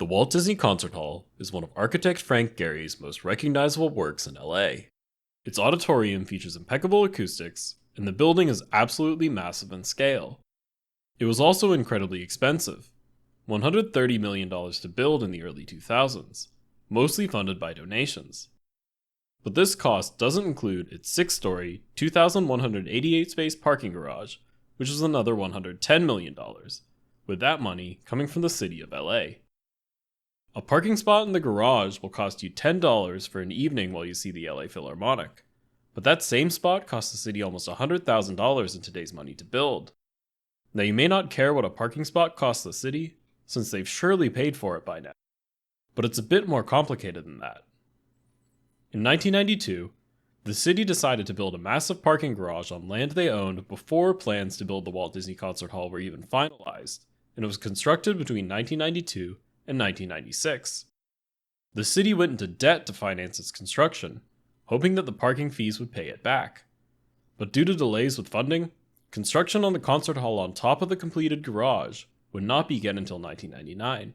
The Walt Disney Concert Hall is one of architect Frank Gehry's most recognizable works in LA. Its auditorium features impeccable acoustics, and the building is absolutely massive in scale. It was also incredibly expensive, $130 million to build in the early 2000s, mostly funded by donations. But this cost doesn't include its 6-story, 2,188-space parking garage, which is another $110 million, with that money coming from the city of LA. A parking spot in the garage will cost you $10 for an evening while you see the LA Philharmonic, but that same spot costs the city almost $100,000 in today's money to build. Now you may not care what a parking spot costs the city, since they've surely paid for it by now, but it's a bit more complicated than that. In 1992, the city decided to build a massive parking garage on land they owned before plans to build the Walt Disney Concert Hall were even finalized, and it was constructed between 1992 and 1996. The city went into debt to finance its construction, hoping that the parking fees would pay it back. But due to delays with funding, construction on the concert hall on top of the completed garage would not begin until 1999.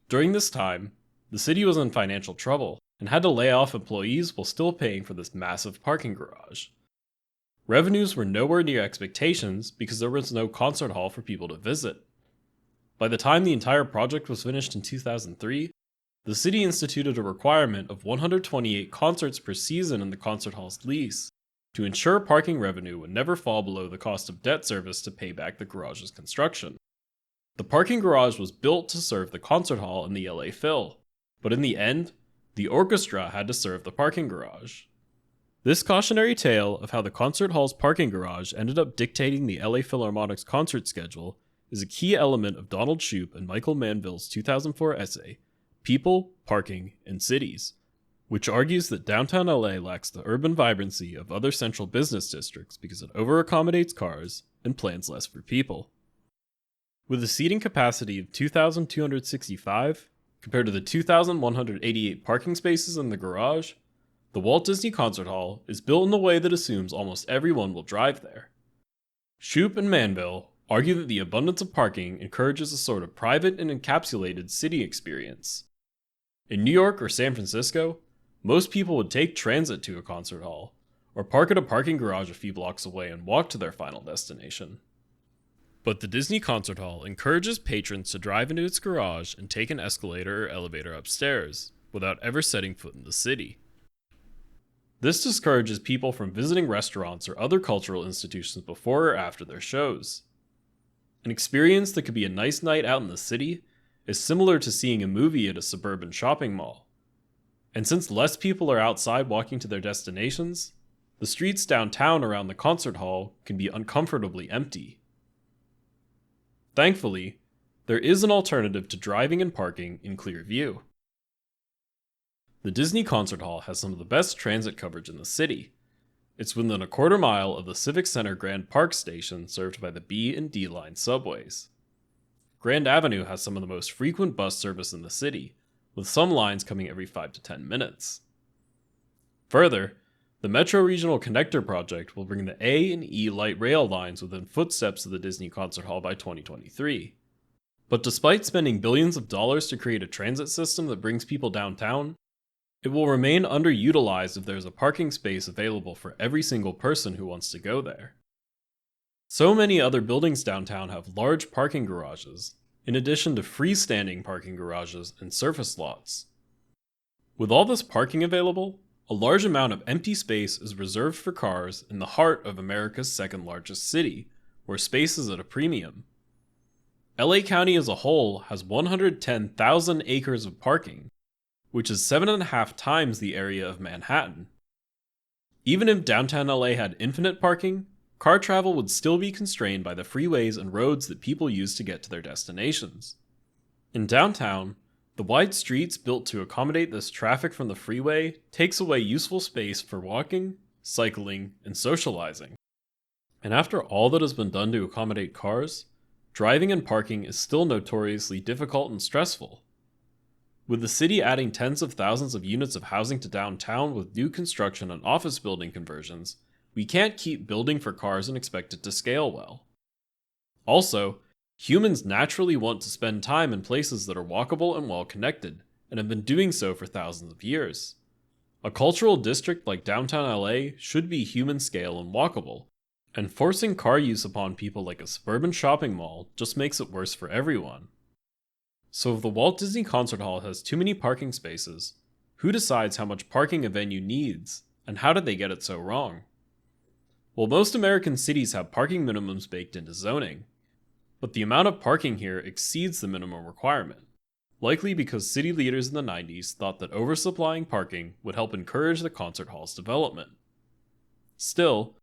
During this time, the city was in financial trouble and had to lay off employees while still paying for this massive parking garage. Revenues were nowhere near expectations because there was no concert hall for people to visit. By the time the entire project was finished in 2003, the city instituted a requirement of 128 concerts per season in the concert hall's lease to ensure parking revenue would never fall below the cost of debt service to pay back the garage's construction. The parking garage was built to serve the concert hall and the LA Phil, but in the end, the orchestra had to serve the parking garage. This cautionary tale of how the concert hall's parking garage ended up dictating the LA Philharmonic's concert schedule is a key element of Donald Shoup and Michael Manville's 2004 essay, People, Parking, and Cities, which argues that downtown LA lacks the urban vibrancy of other central business districts because it over-accommodates cars and plans less for people. With a seating capacity of 2,265, compared to the 2,188 parking spaces in the garage, the Walt Disney Concert Hall is built in a way that assumes almost everyone will drive there. Shoup and Manville argue that the abundance of parking encourages a sort of private and encapsulated city experience. In New York or San Francisco, most people would take transit to a concert hall, or park at a parking garage a few blocks away and walk to their final destination. But the Disney Concert Hall encourages patrons to drive into its garage and take an escalator or elevator upstairs, without ever setting foot in the city. This discourages people from visiting restaurants or other cultural institutions before or after their shows. An experience that could be a nice night out in the city is similar to seeing a movie at a suburban shopping mall. And since less people are outside walking to their destinations, the streets downtown around the concert hall can be uncomfortably empty. Thankfully, there is an alternative to driving and parking in clear view. The Disney Concert Hall has some of the best transit coverage in the city. It's within a quarter mile of the Civic Center Grand Park station served by the B and D line subways. Grand Avenue has some of the most frequent bus service in the city, with some lines coming every 5 to 10 minutes. Further, the Metro Regional Connector project will bring the A and E light rail lines within footsteps of the Disney Concert Hall by 2023. But despite spending billions of dollars to create a transit system that brings people downtown, it will remain underutilized if there's a parking space available for every single person who wants to go there. So many other buildings downtown have large parking garages, in addition to freestanding parking garages and surface lots. With all this parking available, a large amount of empty space is reserved for cars in the heart of America's second largest city, where space is at a premium. LA County as a whole has 110,000 acres of parking, which is 7.5 times the area of Manhattan. Even if downtown LA had infinite parking, car travel would still be constrained by the freeways and roads that people use to get to their destinations. In downtown, the wide streets built to accommodate this traffic from the freeway takes away useful space for walking, cycling, and socializing. And after all that has been done to accommodate cars, driving and parking is still notoriously difficult and stressful. With the city adding tens of thousands of units of housing to downtown with new construction and office building conversions, we can't keep building for cars and expect it to scale well. Also, Humans naturally want to spend time in places that are walkable and well connected, and have been doing so for thousands of years. A cultural district like downtown LA should be human scale and walkable, and forcing car use upon people like a suburban shopping mall just makes it worse for everyone. So if the Walt Disney Concert Hall has too many parking spaces, who decides how much parking a venue needs, and how did they get it so wrong? Well, most American cities have parking minimums baked into zoning, but the amount of parking here exceeds the minimum requirement, likely because city leaders in the 90s thought that oversupplying parking would help encourage the concert hall's development. Still,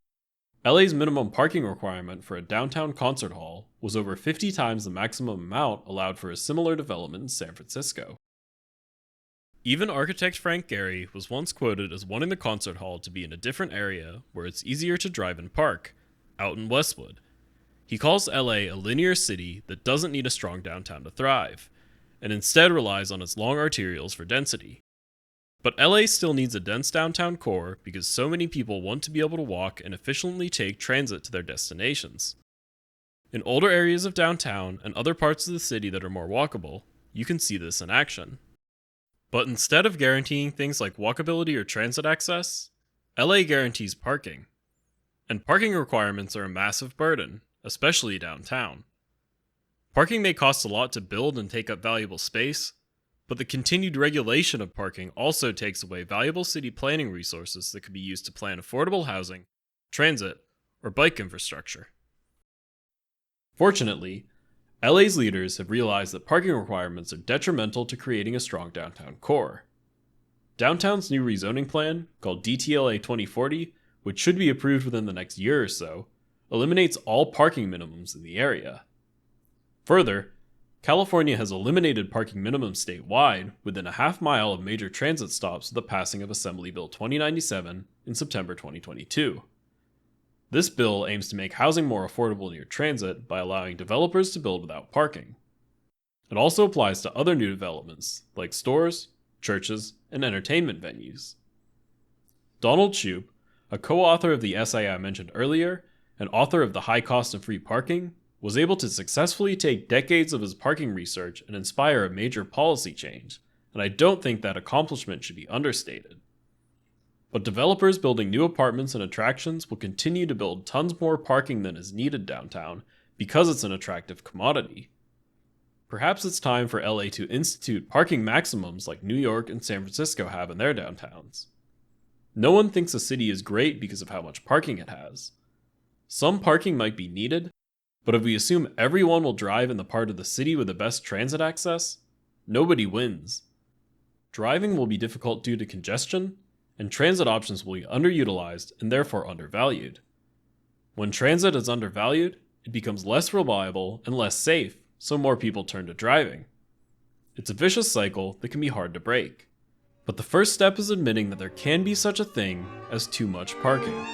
LA's minimum parking requirement for a downtown concert hall was over 50 times the maximum amount allowed for a similar development in San Francisco. Even architect Frank Gehry was once quoted as wanting the concert hall to be in a different area where it's easier to drive and park, out in Westwood. He calls LA a linear city that doesn't need a strong downtown to thrive, and instead relies on its long arterials for density. But LA still needs a dense downtown core because so many people want to be able to walk and efficiently take transit to their destinations. In older areas of downtown and other parts of the city that are more walkable, you can see this in action. But instead of guaranteeing things like walkability or transit access, LA guarantees parking. And parking requirements are a massive burden, especially downtown. Parking may cost a lot to build and take up valuable space, but the continued regulation of parking also takes away valuable city planning resources that could be used to plan affordable housing, transit, or bike infrastructure. Fortunately, LA's leaders have realized that parking requirements are detrimental to creating a strong downtown core. Downtown's new rezoning plan, called DTLA 2040, which should be approved within the next year or so, eliminates all parking minimums in the area. Further, California has eliminated parking minimums statewide within a half-mile of major transit stops with the passing of Assembly Bill 2097 in September 2022. This bill aims to make housing more affordable near transit by allowing developers to build without parking. It also applies to other new developments, like stores, churches, and entertainment venues. Donald Shoup, a co-author of the essay I mentioned earlier, and author of The High Cost of Free Parking, was able to successfully take decades of his parking research and inspire a major policy change, and I don't think that accomplishment should be understated. But developers building new apartments and attractions will continue to build tons more parking than is needed downtown because it's an attractive commodity. Perhaps it's time for LA to institute parking maximums like New York and San Francisco have in their downtowns. No one thinks a city is great because of how much parking it has. Some parking might be needed, but if we assume everyone will drive in the part of the city with the best transit access, nobody wins. Driving will be difficult due to congestion, and transit options will be underutilized and therefore undervalued. When transit is undervalued, it becomes less reliable and less safe, so more people turn to driving. It's a vicious cycle that can be hard to break. But the first step is admitting that there can be such a thing as too much parking.